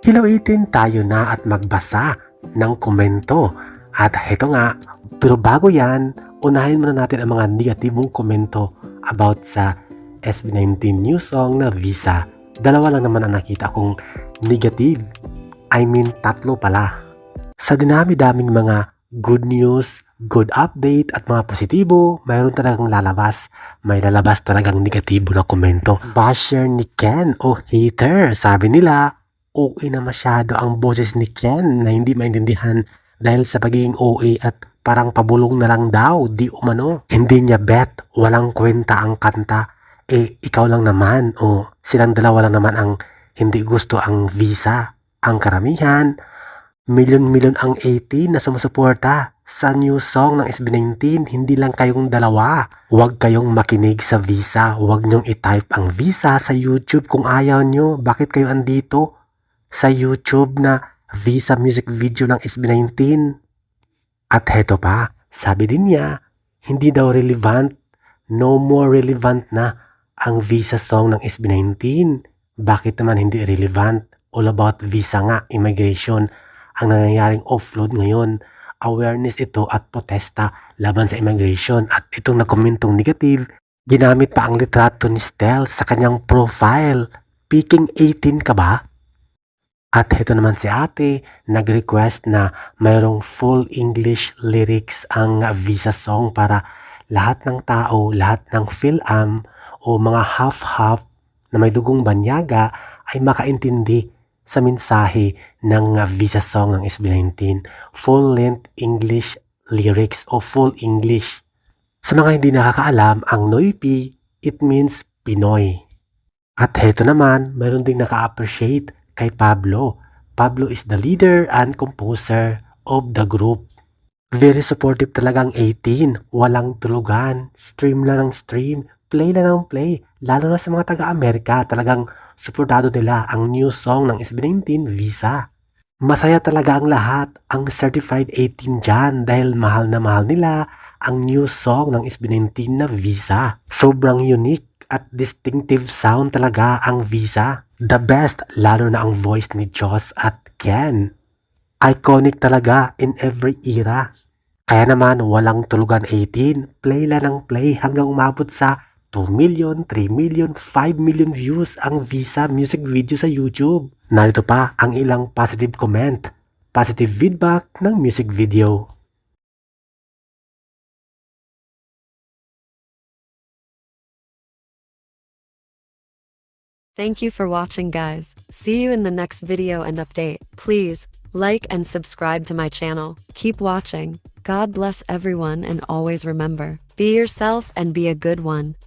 Hilawitin tayo na at magbasa ng komento. At heto nga, pero bago yan, unahin muna natin ang mga negatibong komento about sa SB19 new song na Visa. Dalawa lang naman ang nakita kong negative. I mean, tatlo pala. Sa dinami-daming mga good news, good update at mga positibo, mayroon talagang lalabas. May lalabas talagang negatibo na komento. Basher ni Ken o hater, sabi nila, OA na masyado ang boses ni Ken na hindi maintindihan dahil sa pagiging OA at parang pabulong na lang daw, di umano. Hindi niya bet, walang kwenta ang kanta. Ikaw lang naman o silang dalawa lang naman ang hindi gusto ang Visa. Ang karamihan, milyon-milyon ang 18 na sumusuporta sa new song ng SB19, hindi lang kayong dalawa. Huwag kayong makinig sa Visa, huwag nyong i-type ang Visa sa YouTube kung ayaw nyo. Bakit kayo andito sa YouTube na Visa music video ng SB19? At heto pa, sabi din niya, hindi daw relevant, no more relevant na ang Visa song ng SB19. Bakit naman hindi relevant? All about Visa nga, immigration, ang nangyayaring offload ngayon. Awareness ito at protesta laban sa immigration. At itong nagkomentong negative, ginamit pa ang litrato ni Stel sa kanyang profile. Peaking 18 ka ba? At ito naman si ate, nag-request na mayroong full English lyrics ang Visa song para lahat ng tao, lahat ng PhilAm o mga half-half na may dugong banyaga ay makaintindi sa mensahe ng Visa song ng SB19. Full-length English lyrics o full English. Sa mga hindi nakakaalam, ang Noypi, it means Pinoy. At heto naman, mayroon ding naka-appreciate kay Pablo. Pablo is the leader and composer of the group. Very supportive talagang 18. Walang tulugan. Stream lang ng stream. Play lang ng play. Lalo na sa mga taga-Amerika, talagang suportado nila ang new song ng SB19, Visa. Masaya talaga ang lahat, ang certified 18 dyan dahil mahal na mahal nila ang new song ng SB19 na Visa. Sobrang unique at distinctive sound talaga ang Visa. The best, lalo na ang voice ni Joss at Ken. Iconic talaga in every era. Kaya naman, walang tulugan 18. Play lang ng play hanggang umabot sa 2 million, 3 million, 5 million views ang Visa music video sa YouTube. Narito pa ang ilang positive comment, positive feedback ng music video. Thank you for watching, guys. See you in the next video and update. Please like and subscribe to my channel. Keep watching. God bless everyone and always remember, be yourself and be a good one.